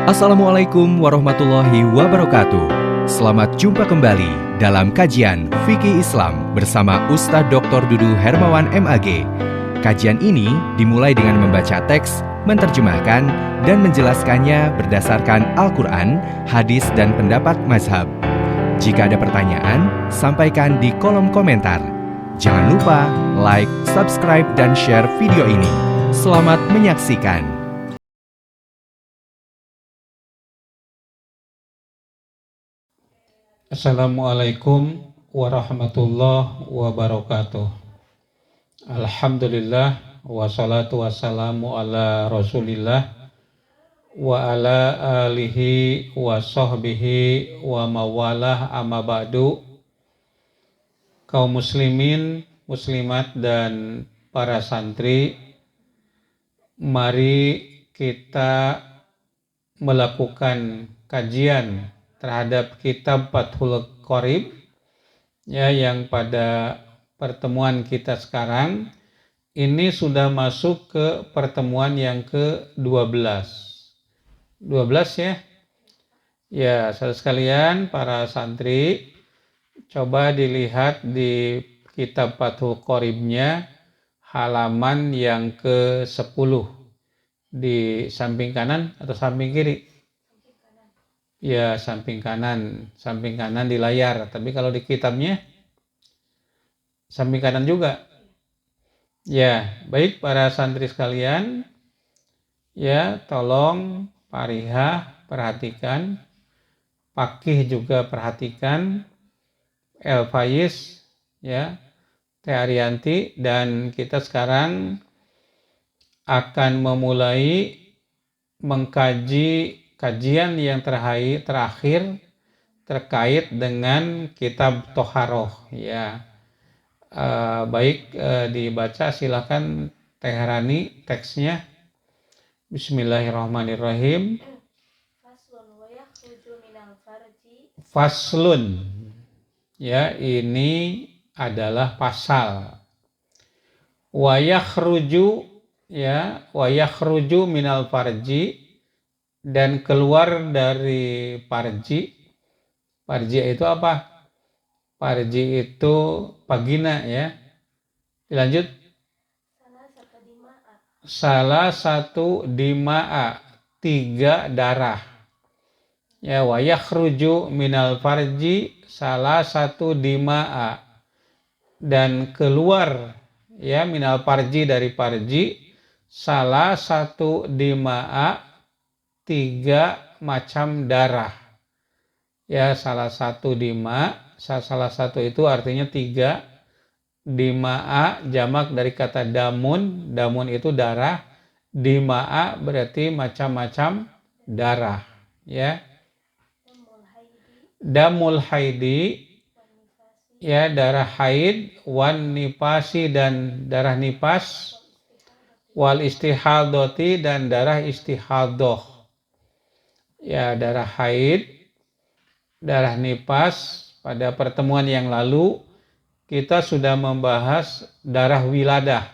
Assalamualaikum warahmatullahi wabarakatuh. Selamat jumpa kembali dalam kajian Fikih Islam bersama Ustadz Dr. Dudu Hermawan MAG. Kajian ini dimulai dengan membaca teks, menerjemahkan, dan menjelaskannya berdasarkan Al-Quran, hadis, dan pendapat mazhab. Jika ada pertanyaan, sampaikan di kolom komentar. Jangan lupa like, subscribe, dan share video ini. Selamat menyaksikan. Assalamualaikum warahmatullahi wabarakatuh. Alhamdulillah wassalatu wassalamu ala rasulillah wa ala alihi wa sahbihi wa mawalah amma ba'du. Kaum muslimin, muslimat dan para santri, mari kita melakukan kajian terhadap kitab Fathul Qorib ya, yang pada pertemuan kita sekarang ini sudah masuk ke pertemuan yang ke-12. 12 ya. Ya, saudara sekalian, para santri, coba dilihat di kitab Fathul Qoribnya halaman yang ke-10 di samping kanan atau samping kiri? Ya, samping kanan di layar. Tapi kalau di kitabnya samping kanan juga. Ya, baik para santri sekalian, ya tolong Pak Riha perhatikan, Pak Kih juga perhatikan, El Faiz, ya, Teh Arianti, dan kita sekarang akan memulai mengkaji kajian yang terakhir terkait dengan kitab Toharoh ya. Baik, dibaca silakan Teh Rani teksnya. Bismillahirrahmanirrahim. Faslun ya, ini adalah pasal. Wa yakhruju ya, wa yakhruju minal farji, dan keluar dari parji. Parji itu apa? Parji itu vagina ya. Dilanjut. Salah satu dima'a, 3 darah. Ya, wa yakhruju minal farji, salah satu dima'a, dan keluar ya minal farji, dari parji, salah satu dima'a, 3 macam darah ya. Salah satu satu itu artinya 3. Dima'a jamak dari kata damun itu darah. Dima'a berarti macam-macam darah ya. Damul haidi ya, darah haid, wan nipasi, dan darah nipas, wal istihadoti, dan darah istihadoh ya. Darah haid, darah nipas. Pada pertemuan yang lalu kita sudah membahas darah wiladah.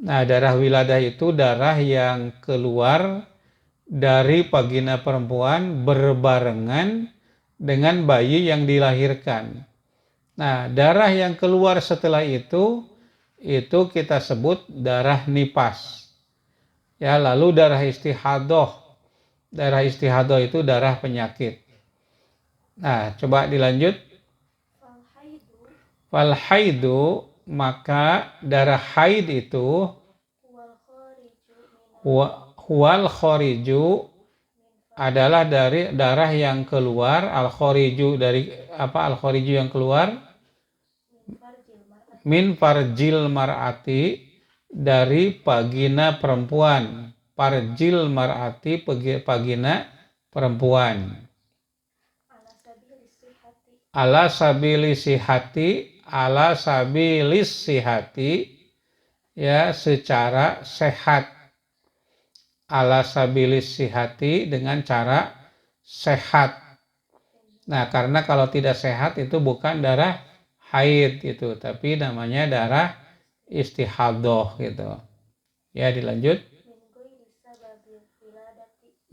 Nah, darah wiladah itu darah yang keluar dari vagina perempuan berbarengan dengan bayi yang dilahirkan. Nah, darah yang keluar setelah itu kita sebut darah nipas ya. Lalu darah istihadoh. Darah istihadoh itu darah penyakit. Nah, coba dilanjut. Fal haidu, maka darah haid itu huwal khoriju, adalah dari darah yang keluar. Al khoriju, dari apa? Al khoriju yang keluar min farjil mar'ati, dari vagina perempuan. Farjil mar'ati, vagina perempuan. Ala sabilis sihati, ala sabilis sihati ya, secara sehat. Ala sabilis sihati, dengan cara sehat. Nah, karena kalau tidak sehat itu bukan darah haid itu, tapi namanya darah istihadoh gitu ya. Dilanjut.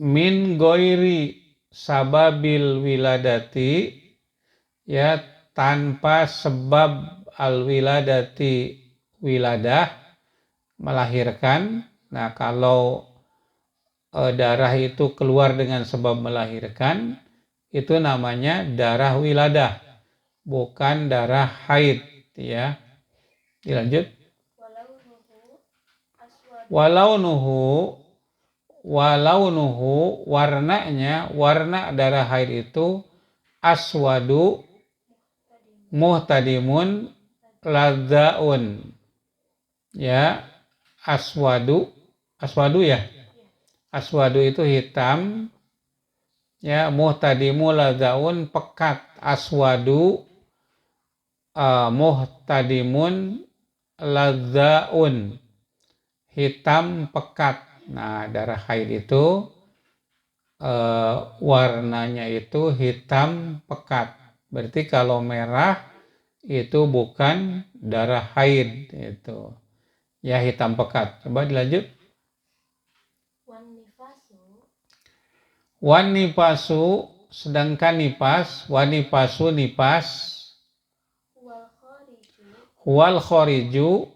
min goiri sababil wiladati, ya, tanpa sebab al wiladati, wiladah, melahirkan. Nah, kalau darah itu keluar dengan sebab melahirkan, itu namanya darah wiladah, bukan darah haid, ya. Dilanjut. Walaunuhu, warnanya, warna darah haid itu aswadu muhtadimun ladzaun, ya. Aswadu ya. Aswadu itu hitam, ya. Muhtadimu ladzaun, pekat. Aswadu muhtadimun ladzaun, hitam pekat. Nah, darah haid itu warnanya itu hitam pekat. Berarti kalau merah itu bukan darah haid, itu, ya, hitam pekat. Coba dilanjut. Wan nipasu, sedangkan nipas. Wan nipasu, nipas. Wal khoriju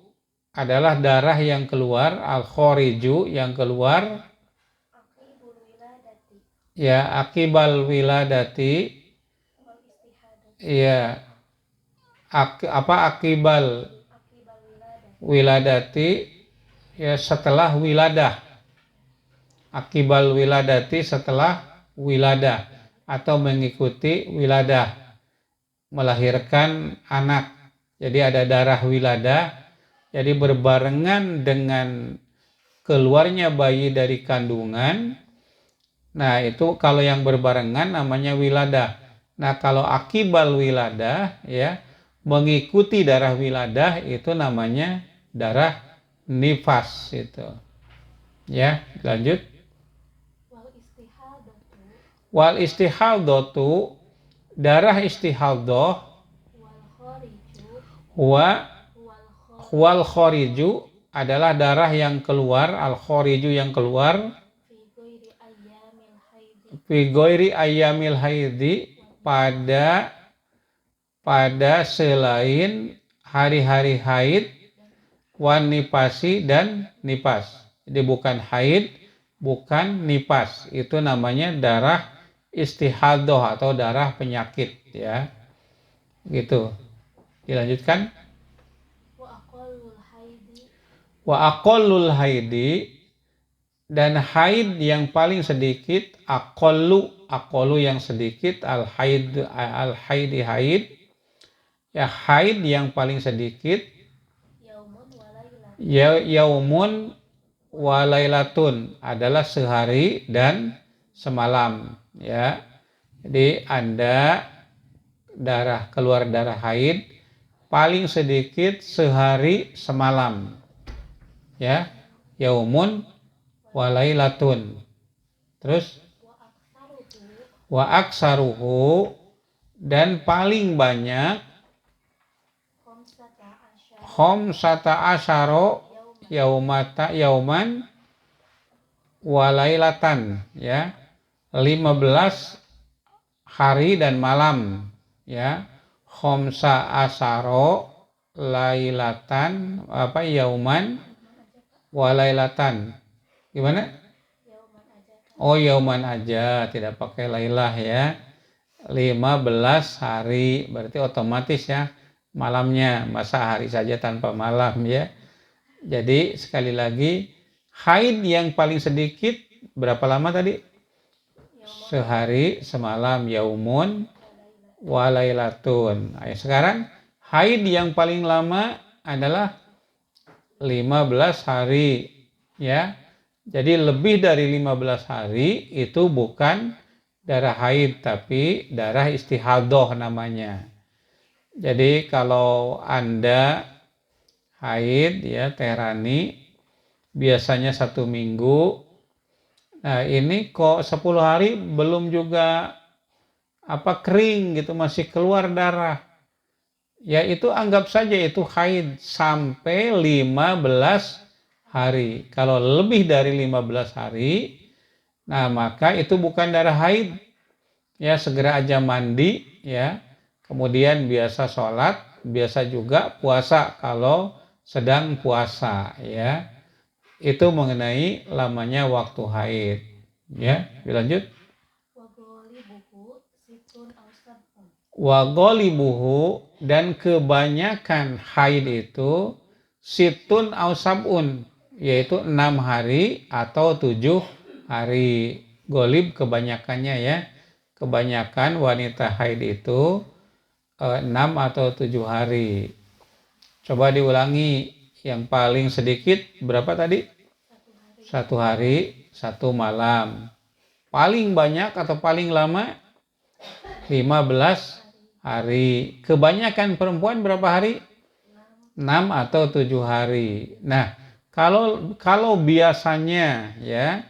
adalah darah yang keluar. Al khoriju, yang keluar, ya, akibal wiladati, ya, akibal wiladati, ya, setelah wiladah. Akibal wiladati, setelah wiladah, atau mengikuti wiladah, melahirkan anak. Jadi ada darah wiladah, jadi berbarengan dengan keluarnya bayi dari kandungan. Nah, itu kalau yang berbarengan namanya wiladah. Nah, kalau akibal wiladah, ya, mengikuti darah wiladah, itu namanya darah nifas, itu, ya. Lanjut. Wal istihadatu, darah istihadah, wal khoriju adalah darah yang keluar. Al khoriju, yang keluar, fi ghairi ayyamil haidi, pada selain hari-hari haid, wan nipasi, dan nipas. Jadi bukan haid, bukan nipas, itu namanya darah istihadah atau darah penyakit, ya. Gitu. Dilanjutkan. Wa aqallul haidi, dan haid yang paling sedikit. Aqallu yang sedikit, al haidi haid, ya, haid yang paling sedikit, yaumun walailatun, adalah sehari dan semalam, ya. Jadi Anda keluar darah haid paling sedikit sehari semalam, ya, yaumun walailatun. Terus wa aksaruhu, dan paling banyak, khamsata asyara yauman walailatan, ya, 15 hari dan malam, ya. Khamsa asyara lailatan, yauman walailatan. Gimana? Oh, yauman aja, tidak pakai lailah, ya. 15 hari, berarti otomatis, ya, malamnya. Masa hari saja tanpa malam, ya. Jadi sekali lagi, haid yang paling sedikit berapa lama tadi? Sehari semalam, yaumun walailatun. Nah, sekarang haid yang paling lama adalah 15 hari, ya. Jadi lebih dari 15 hari itu bukan darah haid, tapi darah istihadah namanya. Jadi kalau Anda haid, ya, Teh Rani, biasanya 1 minggu. Nah, ini kok 10 hari belum juga kering gitu, masih keluar darah. Ya, itu anggap saja itu haid sampai 15 hari. Kalau lebih dari 15 hari, Nah, maka itu bukan darah haid. Ya, segera aja mandi ya. Kemudian biasa sholat, biasa juga puasa kalau sedang puasa ya. Itu mengenai lamanya waktu haid. Ya, dilanjut. Wagolibuhu dan kebanyakan haid itu situn au sabun, yaitu 6 hari atau 7 hari. Golib kebanyakannya ya. Kebanyakan wanita haid itu 6 atau 7 hari. Coba diulangi, yang paling sedikit berapa tadi? 1 hari, 1 malam. Paling banyak atau paling lama 15 hari. Kebanyakan perempuan berapa hari? 6 atau 7 hari. Nah, kalau biasanya ya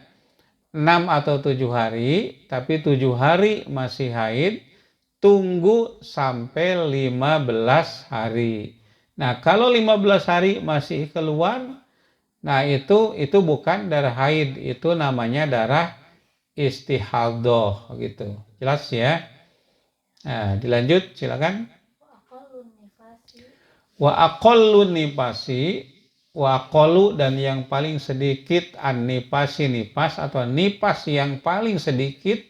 6 atau 7 hari, tapi 7 hari masih haid, tunggu sampai 15 hari. Nah, kalau 15 hari masih keluar, nah itu bukan darah haid, itu namanya darah istihadah gitu. Jelas ya? Nah, dilanjut silakan. Wa aqallun nifasi, wa aqallu dan yang paling sedikit an nifasi nipas atau nipas yang paling sedikit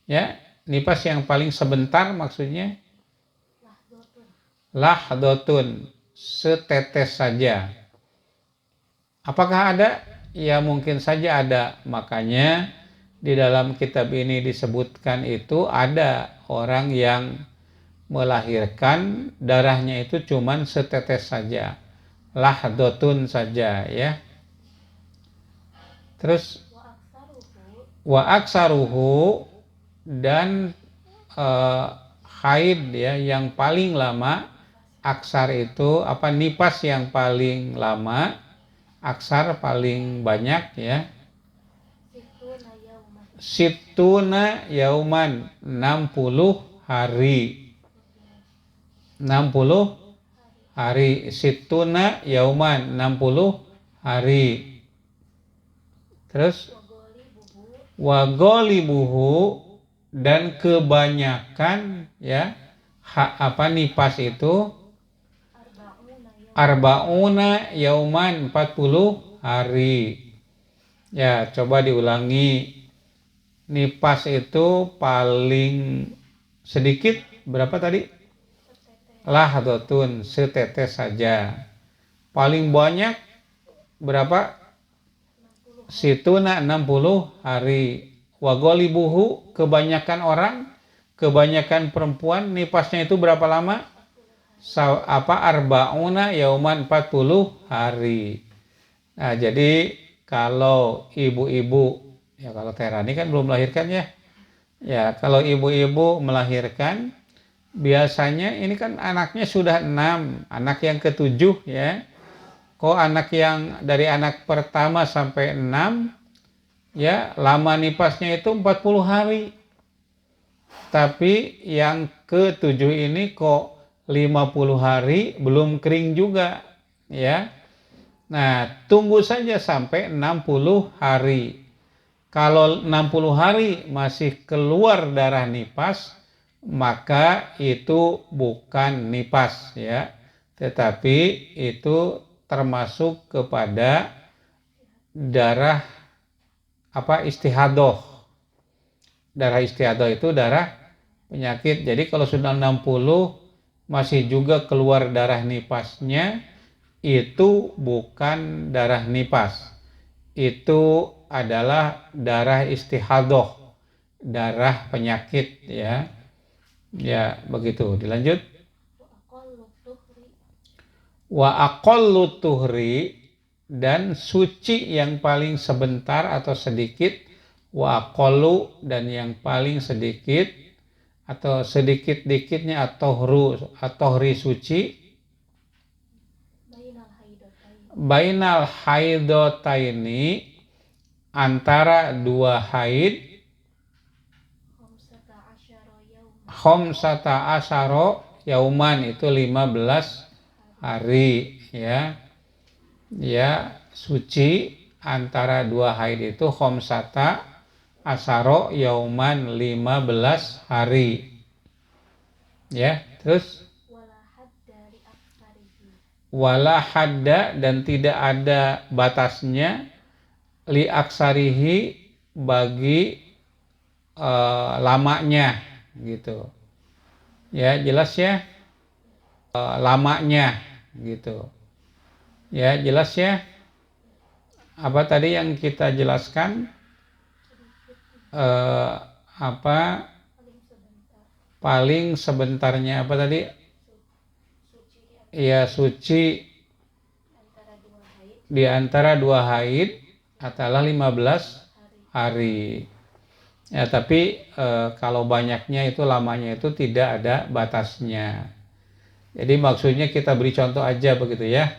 ya, nipas yang paling sebentar maksudnya lahdotun, setetes saja. Apakah ada? Ya mungkin saja ada. Makanya di dalam kitab ini disebutkan itu ada orang yang melahirkan darahnya itu cuman setetes saja, lahdotun saja ya. Terus wa aksaruhu dan haid ya yang paling lama, aksar itu apa, nipas yang paling lama, aksar paling banyak ya. Situna yauman 60 hari. 60 hari. Situna yauman 60 hari. Terus wagolibuhu dan kebanyakan ya nipas itu arbauna yauman 40 hari. Ya, coba diulangi. Nipas itu paling sedikit berapa tadi? Lahdotun, setetes saja. Paling banyak berapa? Situna 60 hari. Wagolibuhu kebanyakan orang, kebanyakan perempuan nipasnya itu berapa lama? Arbauna yauman 40 hari. Nah, jadi kalau ibu-ibu ya, kalau Terani kan belum melahirkan ya. Ya, kalau ibu-ibu melahirkan biasanya ini kan anaknya sudah 6, anak yang ke-7 ya. Kok anak yang dari anak pertama sampai 6 ya, lama nipasnya itu 40 hari. Tapi yang ke-7 ini kok 50 hari belum kering juga ya. Nah, tunggu saja sampai 60 hari. Kalau 60 hari masih keluar darah nipas, maka itu bukan nipas ya. Tetapi itu termasuk kepada darah istihadah. Darah istihadah itu darah penyakit. Jadi kalau sudah 60 masih juga keluar darah nipasnya, itu bukan darah nipas. Itu adalah darah istihadah, darah penyakit ya. Ya, begitu. Dilanjut. Wa aqallu tuhri dan suci yang paling sebentar atau sedikit, wa aqallu dan yang paling sedikit atau sedikit-dikitnya atau ri suci bainal haidotaini antara 2 haid khamsata asyara yauman itu 15 hari ya. Ya, suci antara 2 haid itu khamsata asaro yauman 15 hari. Ya, terus wala hadda dan tidak ada batasnya li aksarihi bagi lamanya gitu. Ya, jelas ya. Lamanya gitu. Ya, jelas ya. Apa tadi yang kita jelaskan? Apa paling sebentarnya apa tadi? Ya, suci di antara 2 haid adalah 15 hari. Ya, tapi kalau banyaknya itu lamanya itu tidak ada batasnya. Jadi maksudnya kita beri contoh aja begitu ya.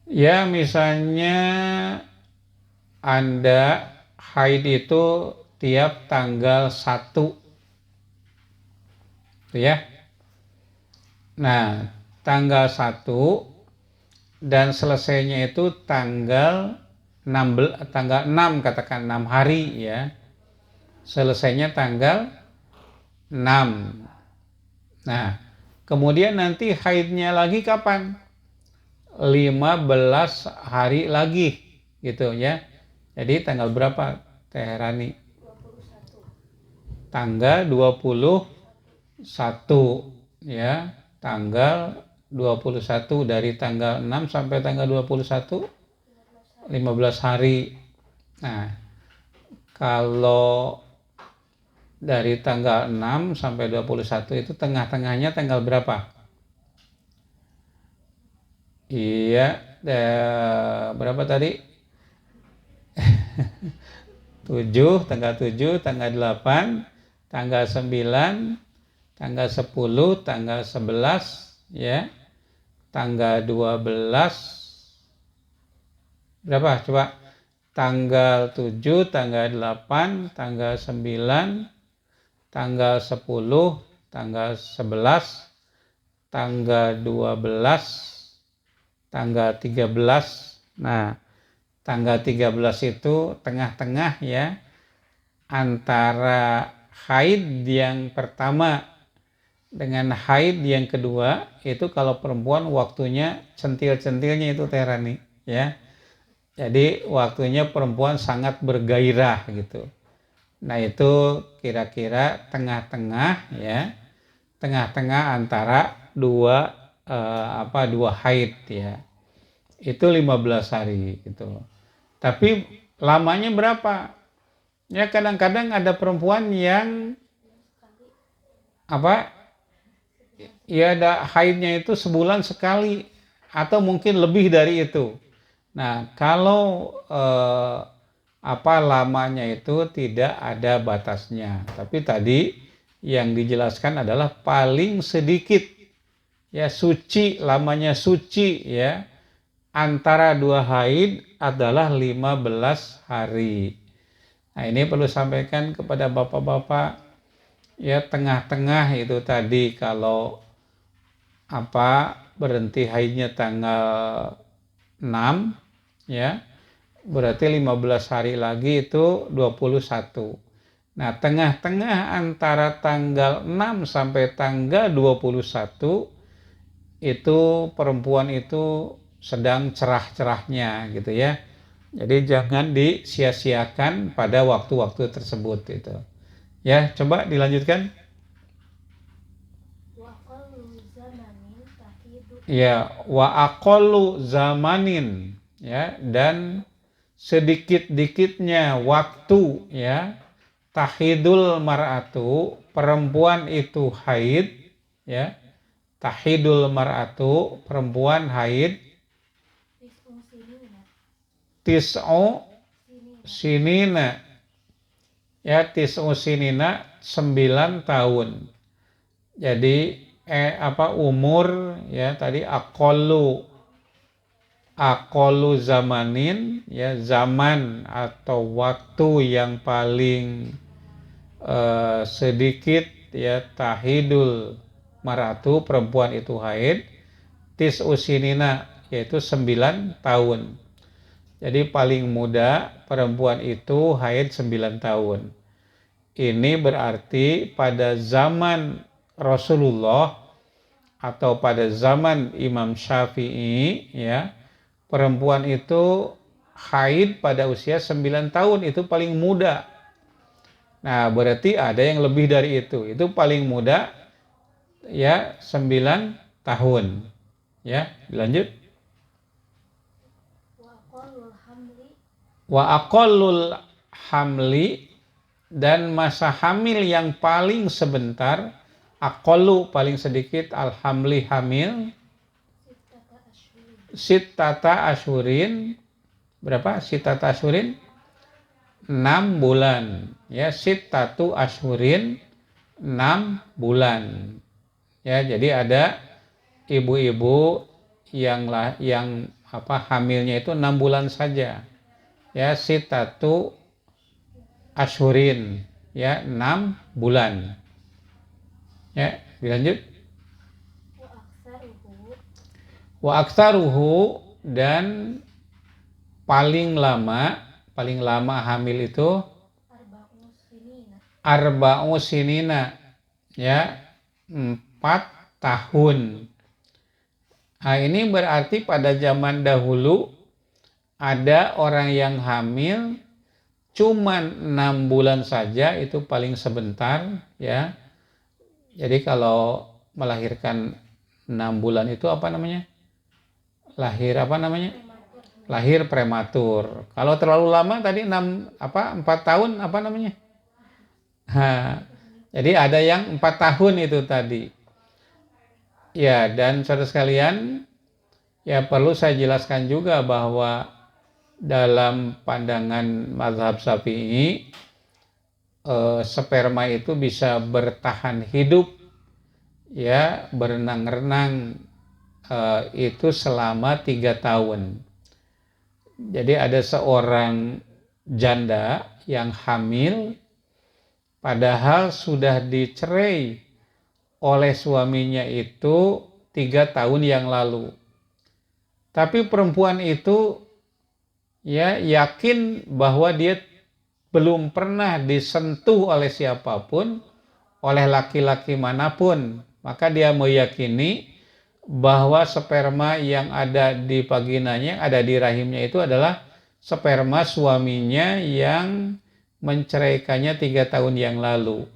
Ya, misalnya Anda haid itu tiap tanggal 1. Gitu ya. Nah, tanggal 1 dan selesainya itu tanggal 6 katakan 6 hari ya. Selesainya tanggal 6. Nah, kemudian nanti haidnya lagi kapan? 15 hari lagi gitu ya. Jadi tanggal berapa Teh Rani? 21. Tanggal 21 ya. Tanggal 21 dari tanggal 6 sampai tanggal 21 15 hari. Nah, kalau dari tanggal 6 sampai 21 itu tengah-tengahnya tanggal berapa? Iya, berapa tadi? 7, tanggal 7, tanggal 8, tanggal 9, tanggal 10, tanggal 11, ya. Tanggal 12, berapa? Coba. Tanggal 7, tanggal 8, tanggal 9, tanggal 10, tanggal 11, tanggal 12, tanggal 13. Nah, tanggal 13 itu tengah-tengah ya, antara haid yang pertama dengan haid yang kedua. Itu kalau perempuan waktunya centil-centilnya itu Teh Rani ya. Jadi waktunya perempuan sangat bergairah gitu. Nah, itu kira-kira tengah-tengah ya. Tengah-tengah antara dua haid ya. Itu 15 hari gitu. Tapi lamanya berapa? Ya, kadang-kadang ada perempuan yang ya ada haidnya itu sebulan sekali atau mungkin lebih dari itu. Nah, kalau lamanya itu tidak ada batasnya. Tapi tadi yang dijelaskan adalah paling sedikit ya, suci, lamanya suci ya, antara 2 haid adalah 15 hari. Nah, ini perlu sampaikan kepada bapak-bapak ya, tengah-tengah itu tadi kalau berhenti haidnya tanggal 6 ya, berarti 15 hari lagi itu 21. Nah, tengah-tengah antara tanggal 6 sampai tanggal 21 itu perempuan itu sedang cerah-cerahnya gitu ya. Jadi jangan disia-siakan pada waktu-waktu tersebut itu. Ya, coba dilanjutkan. Ya, wa aqallu zamanin ya, dan sedikit-dikitnya waktu ya, tahidul mar'atu, perempuan itu haid ya. Tahidul mar'atu, perempuan haid, tis'u sinina ya, tis'u sinina 9 tahun. Jadi umur ya tadi aqallu zamanin ya, zaman atau waktu yang paling sedikit ya, tahidul maratu, perempuan itu haid, tis'u sinina yaitu 9 tahun. Jadi paling muda perempuan itu haid 9 tahun. Ini berarti pada zaman Rasulullah atau pada zaman Imam Syafi'i, ya, perempuan itu haid pada usia 9 tahun, itu paling muda. Nah, berarti ada yang lebih dari itu. Itu paling muda ya 9 tahun. Ya, dilanjut. Wa aqallul hamli, dan masa hamil yang paling sebentar, aqallu paling sedikit, alhamli hamil, sittata ashurin, berapa sittata ashurin? 6 bulan. Ya, sittatu ashurin 6 bulan. Ya, jadi ada ibu-ibu yang hamilnya itu 6 bulan saja. Ya, sittatu ashurin, ya, 6 bulan. Ya, dilanjut. Wa aktsaruhu, dan paling lama hamil itu arba'u sinina, ya, 4 tahun. Nah, ini berarti pada zaman dahulu ada orang yang hamil cuman 6 bulan saja, itu paling sebentar, ya. Jadi kalau melahirkan 6 bulan itu apa namanya? Lahir prematur. Kalau terlalu lama tadi 4 tahun apa namanya? Jadi ada yang 4 tahun itu tadi. Ya, dan saudara sekalian, ya perlu saya jelaskan juga bahwa dalam pandangan mazhab Syafi'i, sperma itu bisa bertahan hidup, ya, berenang-renang itu selama 3 tahun. Jadi ada seorang janda yang hamil padahal sudah dicerai oleh suaminya itu 3 tahun yang lalu. Tapi perempuan itu, ya, yakin bahwa dia belum pernah disentuh oleh siapapun, oleh laki-laki manapun. Maka dia meyakini bahwa sperma yang ada di vaginanya, ada di rahimnya itu adalah sperma suaminya yang menceraikannya 3 tahun yang lalu.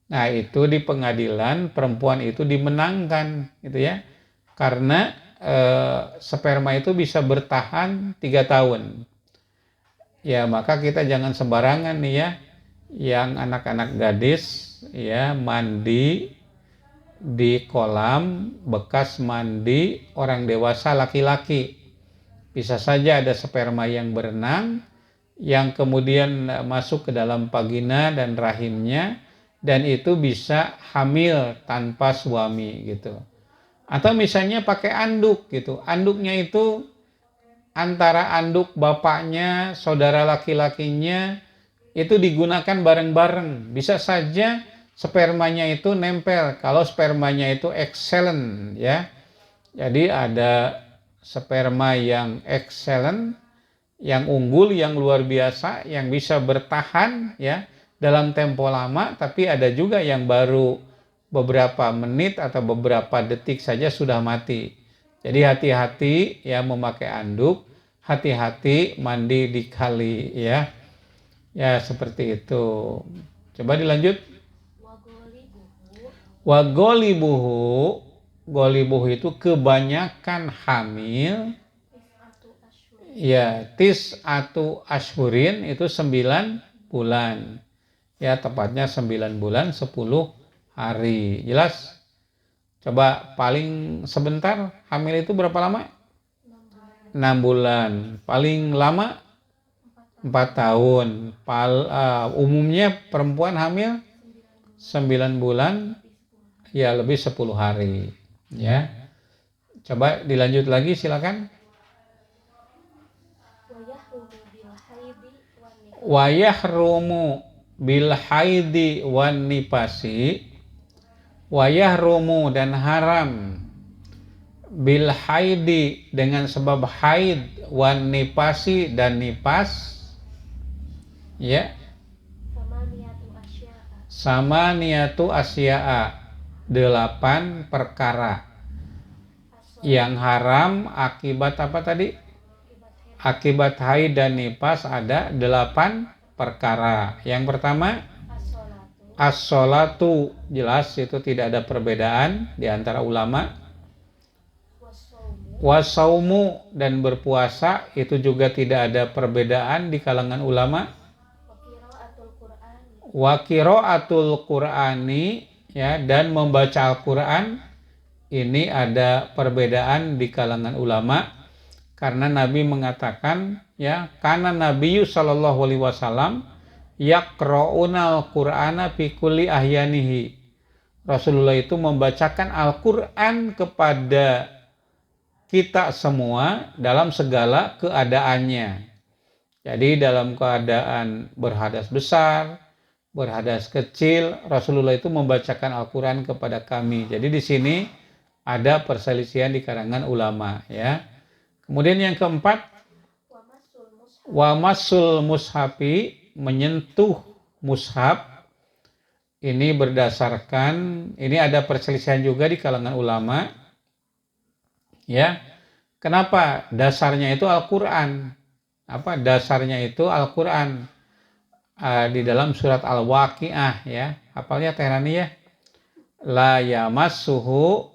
Nah, itu di pengadilan perempuan itu dimenangkan, gitu ya, karena sperma itu bisa bertahan 3 tahun. Ya, maka kita jangan sembarangan nih, ya, yang anak-anak gadis, ya, mandi di kolam bekas mandi orang dewasa laki-laki. Bisa saja ada sperma yang berenang yang kemudian masuk ke dalam vagina dan rahimnya, dan itu bisa hamil tanpa suami, gitu. Atau misalnya pakai anduk, gitu. Anduknya itu antara anduk bapaknya, saudara laki-lakinya, itu digunakan bareng-bareng. Bisa saja spermanya itu nempel. Kalau spermanya itu excellent, ya. Jadi ada sperma yang excellent, yang unggul, yang luar biasa, yang bisa bertahan, ya, dalam tempo lama, tapi ada juga yang baru beberapa menit atau beberapa detik saja sudah mati. Jadi hati-hati, ya, memakai anduk, hati-hati mandi di kali, ya. Ya, seperti itu. Coba dilanjut. Wa golibuhu itu kebanyakan hamil, ya, tis'atu ashurin itu 9 bulan. Ya, tepatnya 9 bulan 10 hari. Jelas? Coba paling sebentar hamil itu berapa lama? 6 bulan. Paling lama 4 tahun. Umumnya perempuan hamil 9 bulan, ya, lebih 10 hari, ya. Coba dilanjut lagi, silakan. Wa yahrumu bil haidi wan nifasi, wa yahrumu, dan haram, bil haidi dengan sebab haid, wan nipasi dan nipas, ya, sama niatu asya'a, 8 perkara yang haram akibat apa tadi? Akibat haid dan nifas ada 8 perkara. Yang pertama, as-sholatu, jelas itu tidak ada perbedaan di antara ulama. Wasaumu, dan berpuasa itu juga tidak ada perbedaan di kalangan ulama. Wa qiraatul qur'ani, ya, dan membaca Al-Qur'an ini ada perbedaan di kalangan ulama. Karena Nabi mengatakan, ya, karena Nabi sallallahu alaihi wasallam yaqra'unal Qur'ana fi kulli ahyanihi. Rasulullah itu membacakan Al-Qur'an kepada kita semua dalam segala keadaannya. Jadi dalam keadaan berhadas besar, berhadas kecil, Rasulullah itu membacakan Al-Qur'an kepada kami. Jadi di sini ada perselisihan di kalangan ulama, ya. Kemudian yang keempat, wa masul mushafi, menyentuh mushaf. Ini berdasarkan, ini ada perselisihan juga di kalangan ulama, ya. Kenapa? Dasarnya itu Al-Qur'an. Apa dasarnya itu Al-Qur'an? Di dalam surat Al-Waqiah, ya. Hafalnya Teh Rani, ya. La yamassuhu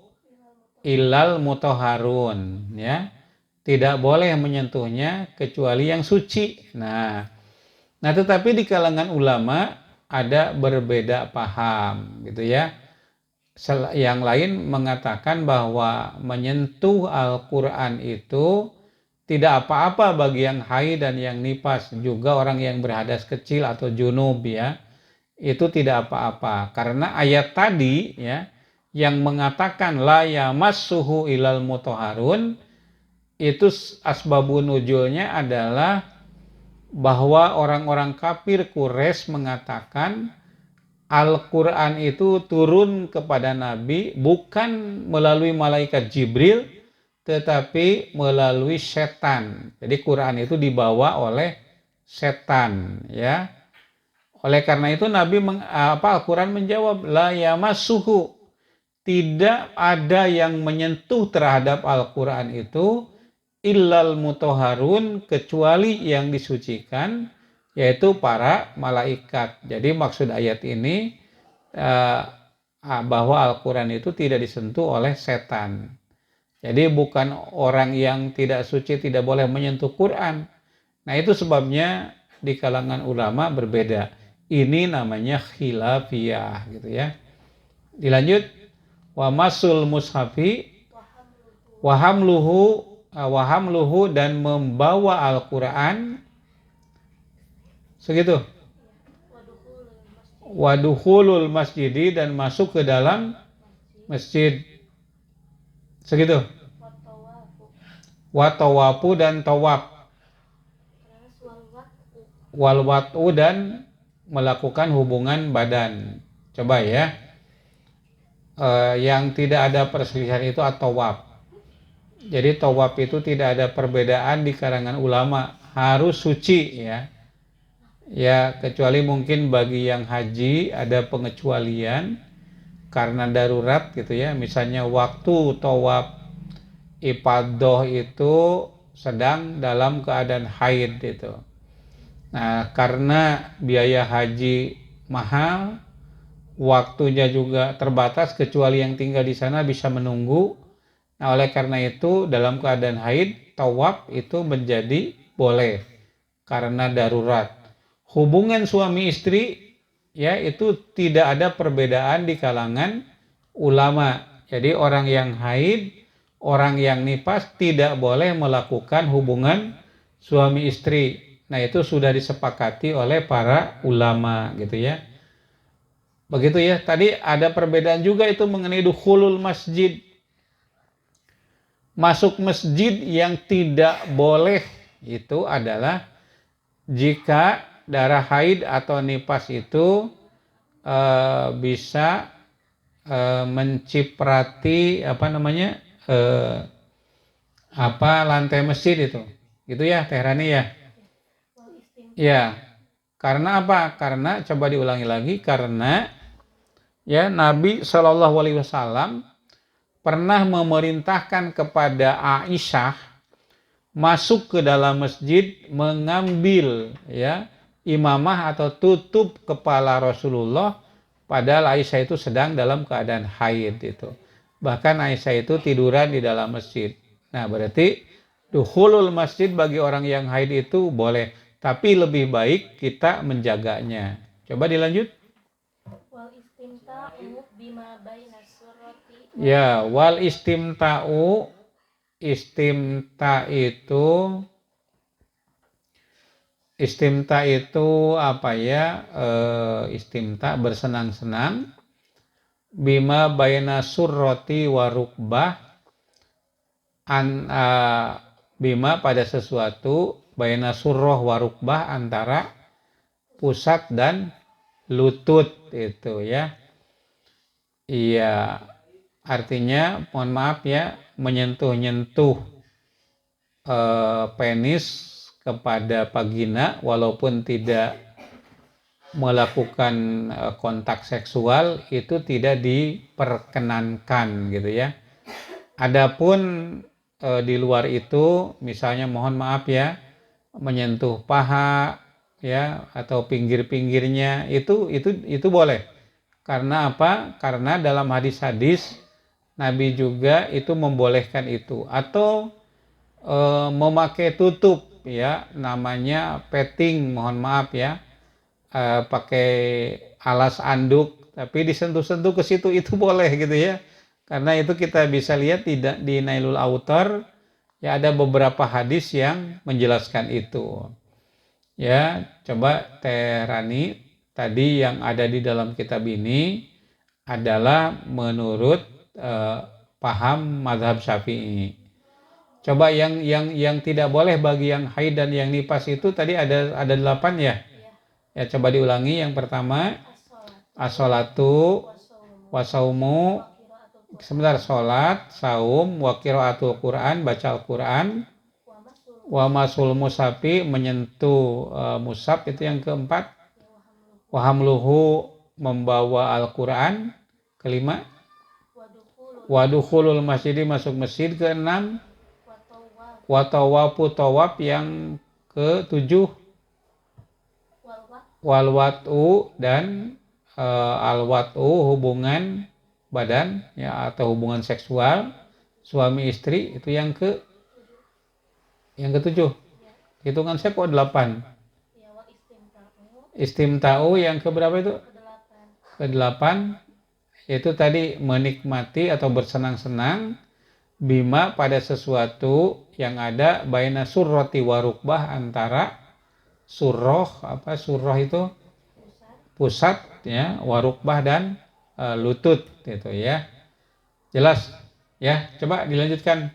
illal mutahharun, ya. Tidak boleh menyentuhnya kecuali yang suci. Nah, tetapi di kalangan ulama ada berbeda paham, gitu ya. Yang lain mengatakan bahwa menyentuh Al-Qur'an itu tidak apa-apa bagi yang haid dan yang nifas, juga orang yang berhadas kecil atau junub, ya. Itu tidak apa-apa karena ayat tadi, ya, yang mengatakan la yamassuhu ilal mutahharun, itu asbabun nuzulnya adalah bahwa orang-orang kafir Quraisy mengatakan Al-Qur'an itu turun kepada Nabi bukan melalui malaikat Jibril tetapi melalui setan. Jadi Quran itu dibawa oleh setan, ya. Oleh karena itu Nabi Al-Qur'an menjawab la yamassuhu, tidak ada yang menyentuh terhadap Al-Qur'an itu illal mutahharun, kecuali yang disucikan, yaitu para malaikat. Jadi maksud ayat ini bahwa Al-Qur'an itu tidak disentuh oleh setan. Jadi bukan orang yang tidak suci tidak boleh menyentuh Quran. Nah, itu sebabnya di kalangan ulama berbeda. Ini namanya khilafiyah, gitu ya. Dilanjut, wa masul mushafi wa hamluhu, dan membawa Al-Qur'an, segitu. Wadukhulul masjidi, dan masuk ke dalam masjid, segitu. Watawafu, dan tawaf. Walwat'u, dan melakukan hubungan badan. Coba, ya. Yang tidak ada perselisihan itu at-tawaf. Jadi tawaf itu tidak ada perbedaan di kalangan ulama, harus suci, ya. Ya, kecuali mungkin bagi yang haji ada pengecualian karena darurat, gitu ya. Misalnya waktu tawaf ifadah itu sedang dalam keadaan haid itu. Nah, karena biaya haji mahal, waktunya juga terbatas, kecuali yang tinggal di sana bisa menunggu. Nah, oleh karena itu dalam keadaan haid, tawaf itu menjadi boleh karena darurat. Hubungan suami istri, ya, itu tidak ada perbedaan di kalangan ulama. Jadi orang yang haid, orang yang nifas tidak boleh melakukan hubungan suami istri. Nah, itu sudah disepakati oleh para ulama, gitu ya. Begitu, ya. Tadi ada perbedaan juga itu mengenai dukhulul masjid. Masuk masjid yang tidak boleh itu adalah jika darah haid atau nifas itu bisa menciprati lantai masjid itu, Gitu ya Teh Rani ya. Ya, karena apa? Karena coba diulangi lagi, karena ya Nabi Shallallahu Alaihi Wasallam pernah memerintahkan kepada Aisyah masuk ke dalam masjid mengambil ya imamah atau tutup kepala Rasulullah, padahal Aisyah itu sedang dalam keadaan haid itu. Bahkan Aisyah itu tiduran di dalam masjid. Nah, berarti dukhulul masjid bagi orang yang haid itu boleh, tapi lebih baik kita menjaganya. Coba dilanjut. Ya, wal istimta'u, istimta itu apa ya? Istimta bersenang-senang, bima baina surroti warukbah, bima pada sesuatu, baina surroh warukbah antara pusat dan lutut itu ya. Iya, artinya mohon maaf ya, menyentuh-nyentuh penis kepada vagina walaupun tidak melakukan kontak seksual itu tidak diperkenankan gitu ya. Adapun di luar itu misalnya mohon maaf ya, menyentuh paha ya atau pinggir-pinggirnya itu boleh. Karena apa? Karena dalam hadis-hadis Nabi juga itu membolehkan itu, atau memakai tutup ya, namanya petting, mohon maaf ya, pakai alas anduk tapi disentuh-sentuh ke situ itu boleh gitu ya. Karena itu kita bisa lihat tidak di Nailul Autar ya, ada beberapa hadis yang menjelaskan itu. Ya, coba Teh Rani, tadi yang ada di dalam kitab ini adalah menurut paham mazhab Syafi'i. Coba yang tidak boleh bagi yang haid dan yang nifas itu tadi ada 8 ya. Ya, coba diulangi. Yang pertama, as-sholatu wasaumu, sebentar, sholat, saum, wa qiraatul Quran, baca Al-Quran, wa masul musafi, menyentuh musaf, itu yang keempat, wa hamluhu, membawa Al-Quran, kelima, wa dukhulul masjidi, masuk masjid, keenam, wa tawafu, tawaf, yang ketujuh, wal wat'u, dan al-wat'u, hubungan badan ya atau hubungan seksual suami istri, itu yang ketujuh. Hitungan saya kok 8. Istimta'u yang keberapa itu? Ke-8, yaitu tadi menikmati atau bersenang-senang bima pada sesuatu yang ada baina surroti warukbah, antara surroh, apa surroh itu pusat ya, warukbah dan lutut itu ya. Jelas ya, coba dilanjutkan.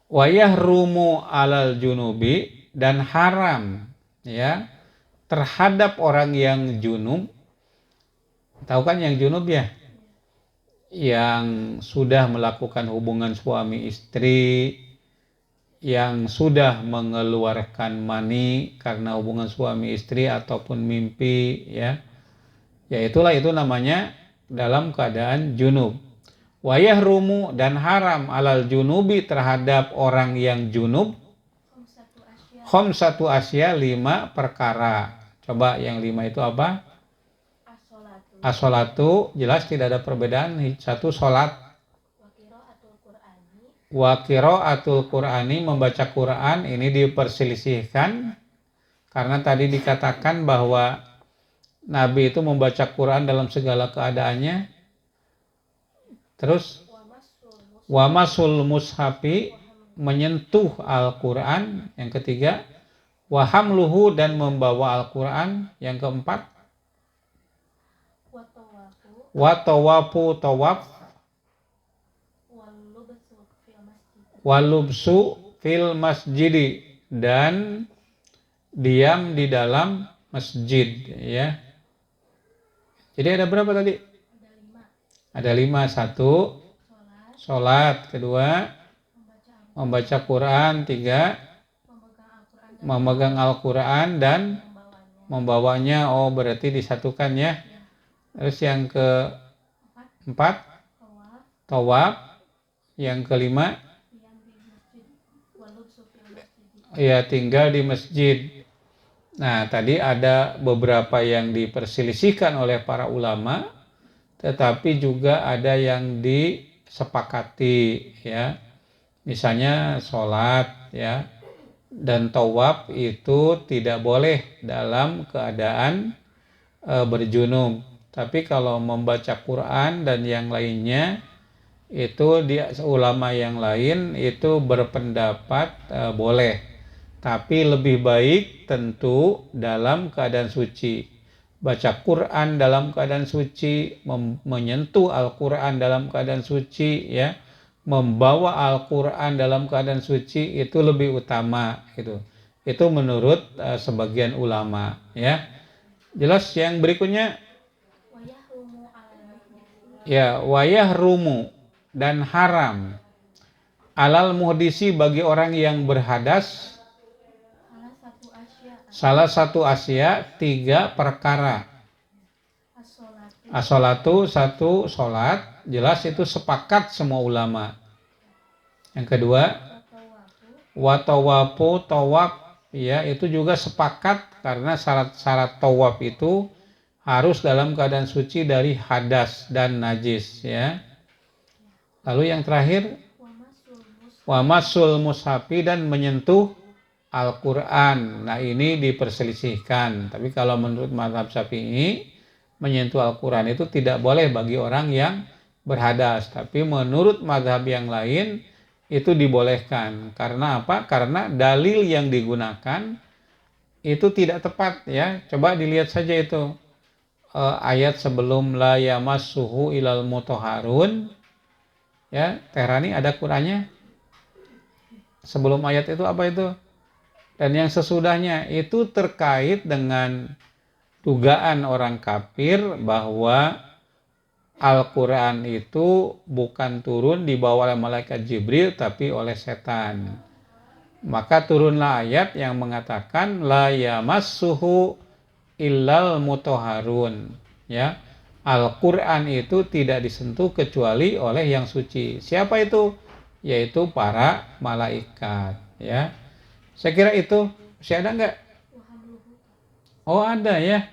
Wayahrumu alal junubi, dan haram ya terhadap orang yang junub. Tahu kan yang junub ya? Yang sudah melakukan hubungan suami istri, yang sudah mengeluarkan mani karena hubungan suami istri ataupun mimpi ya. Ya itulah, itu namanya dalam keadaan junub. Wayahrumu, dan haram alal junubi terhadap orang yang junub, khamsatu asya, 5 perkara. Coba yang 5 itu apa? As-sholatu, jelas tidak ada perbedaan. Satu, sholat. Wa qiraatul Qur'ani, membaca Quran, ini diperselisihkan karena tadi dikatakan bahwa Nabi itu membaca Quran dalam segala keadaannya. Terus wa masul mushafi, menyentuh Al-Quran, yang ketiga. Wa hamluhu, dan membawa Al-Quran, yang keempat. Wa tawafu, tawaf. Wa lubsu fil masjidi, dan diam di dalam masjid ya. Jadi ada berapa tadi? Ada 5. Satu, sholat. Kedua, membaca Quran, 3 memegang Al-Quran dan membawanya. Oh, berarti disatukan ya. Terus yang keempat, tawaf. Yang kelima, ya tinggal di masjid. Nah, tadi ada beberapa yang diperselisihkan oleh para ulama, tetapi juga ada yang disepakati ya. Misalnya sholat ya, dan tawaf itu tidak boleh dalam keadaan berjunub. Tapi kalau membaca Quran dan yang lainnya, itu ulama yang lain itu berpendapat boleh, tapi lebih baik tentu dalam keadaan suci. Baca Quran dalam keadaan suci, menyentuh Al-Quran dalam keadaan suci ya, membawa Al-Quran dalam keadaan suci itu lebih utama gitu. Itu menurut sebagian ulama ya. Jelas. Yang berikutnya ya, wayah rumu dan haram alal muhdisi bagi orang yang berhadas salah satu asya 3 perkara. As-sholatu, 1 sholat, jelas itu sepakat semua ulama. Yang kedua, watawafu, tawaf ya, itu juga sepakat karena syarat-syarat tawaf itu harus dalam keadaan suci dari hadas dan najis ya. Lalu yang terakhir, wa masul mushafi, dan menyentuh Al-Quran. Nah, ini diperselisihkan. Tapi kalau menurut mazhab Syafi'i, menyentuh Al-Quran itu tidak boleh bagi orang yang berhadas. Tapi menurut mazhab yang lain itu dibolehkan. Karena apa? Karena dalil yang digunakan itu tidak tepat ya. Coba dilihat saja itu ayat sebelum la yamassuhu ilal mutahharun. Ya, Tehrani ada Qurannya. Sebelum ayat itu apa itu? Dan yang sesudahnya itu terkait dengan dugaan orang kafir bahwa Al-Quran itu bukan turun dibawa oleh malaikat Jibril tapi oleh setan. Maka turunlah ayat yang mengatakan la yamassuhu illal mutahharun ya. Al-Quran itu tidak disentuh kecuali oleh yang suci. Siapa itu? Yaitu para malaikat ya. Saya kira itu. Masih ada enggak? Oh, ada ya.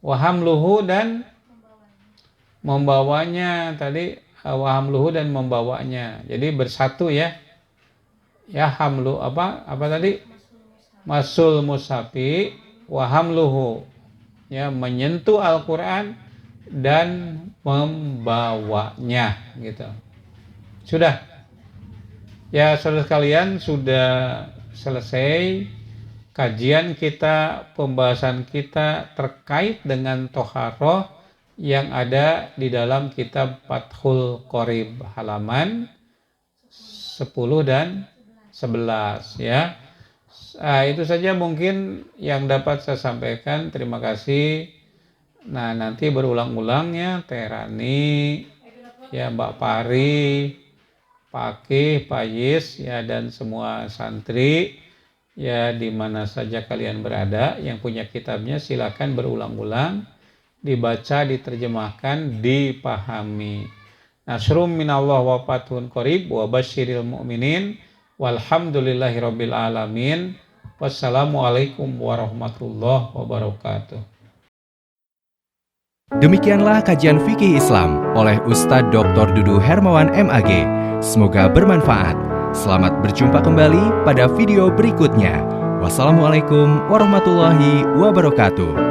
Wahamluhu dan membawanya. Tadi wahamluhu dan membawanya. Jadi bersatu ya. Ya, hamlu apa tadi? Masul mushafi wahamluhu. Ya, menyentuh Al-Quran dan membawanya gitu. Sudah ya, saudara sekalian, sudah selesai kajian kita, pembahasan kita terkait dengan toharoh yang ada di dalam kitab Fathul Qorib halaman 10 dan 11 ya. Itu saja mungkin yang dapat saya sampaikan. Terima kasih. Nah, nanti berulang-ulang ya, Tehrani, ya Mbak Pari, Pak Akih, Pak Yis, ya, dan semua santri, ya di mana saja kalian berada, yang punya kitabnya silakan berulang-ulang, dibaca, diterjemahkan, dipahami. Nasrum minallah wa fathun qorib wa basyiril mu'minin walhamdulillahirabbil alamin. Wassalamualaikum warahmatullahi wabarakatuh. Demikianlah kajian fikih Islam oleh Ustadz Dr. Dudu Hermawan MAG. Semoga bermanfaat. Selamat berjumpa kembali pada video berikutnya. Wassalamualaikum warahmatullahi wabarakatuh.